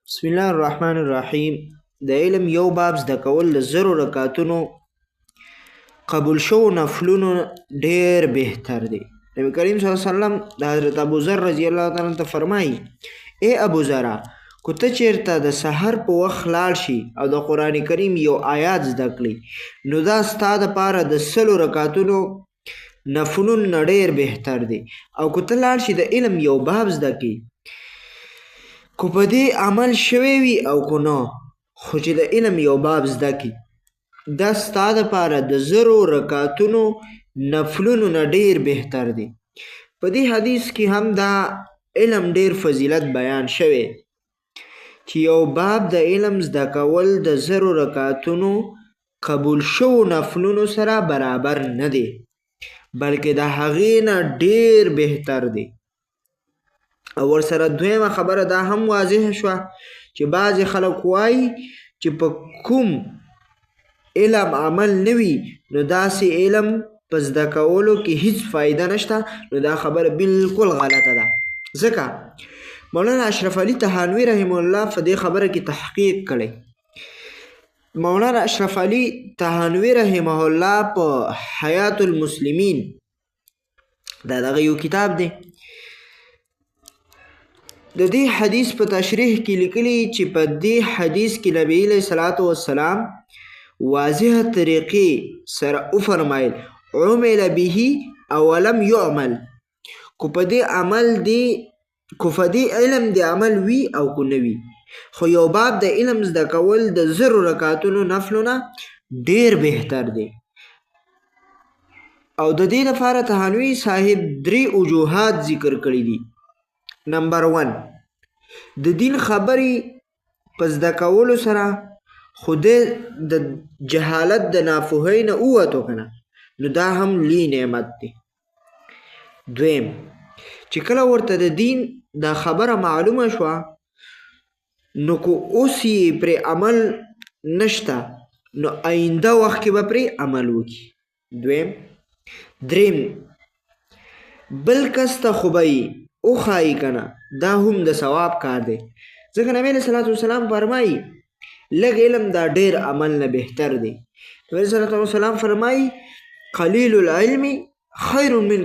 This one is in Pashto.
بسم الله الرحمن الرحیم. د علم یو باب زده کول د زرو رکعتونو قبول شو نفلونو ډیر بهتر دی. نبی کریم صلی الله علیه وسلم د حضرت ابو ذر رضی الله تعالی عنہ ته فرمایي: ای ابو ذر، کو ته چیرته د سحر په وخت لاړ شي او د قرآن کریم یو آیات زده کړي، نو دا ستا دپاره د سلو رکعتونو نفلونو نه ډیر بهتر دی. او کو ته لاړ شي د علم یو باب زده کړي، کو په دې عمل شوی وي او کو نه، خو چې د علم یو باب زده کړي، دا ستا دپاره د زرو رکعتونو نفلونو نه ډیر بهتر دی. په دې حدیث کې هم دا علم ډیر فضیلت بیان شوی چې یو باب د علم زده کول د زرو رکعتونو قبول شو نفلونو سره برابر نه دی، بلکې د هغې نه ډیر بهتر دی. او ورسره دویمه خبره دا هم واضح شوه چې بعضې خلک وایي چې په کوم علم عمل نه وي نو داسې علم په زده کولو کې هیڅ فایده نشته، نو دا خبره بالکل غلطه ده. ځکه مولانا اشرف علي تهانوي رحمه الله په دې خبره کې تحقیق کړی. مولانا اشرف علي تهانوي رحمه الله په حیات المسلمین دا دغه یو کتاب دی، د دې حدیث په تشریح کې لیکلي چې په دې حدیث کې نبی علیه الصلاة والسلام واضح طریقې سره وفرمایل: عمل به او لم يعمل، کو په دې عمل دی، کو په دې علم دی عمل وي او کو نه وي، خو یو باب د علم زده کول د زرو رکعتونو نفلونه ډیر بهتر دی. او د دې لپاره تهانوي صاحب 3 وجوهات ذکر کړي دي. نمبر 1، د دین خبرې په زده کولو سره خو د جهالت د ناپوهۍ نه ووتو که نه، نو دا هم لوی نعمت دی. دویم، چې کله ورته د دین دا خبره معلومه شوه نو که اوس یې پرې عمل نشته نو آینده وخت کې به پرې عمل وکړي. دریم، بل کس ته خو به یې وښایي که نه، دا هم د ثواب کار دی. ځکه نبی علیه صلات وسلام فرمایي لږ علم دا ډیر عمل نه بهتر دی. نبی علیه صلات وسلام فرمایي قلیل العلم خیر من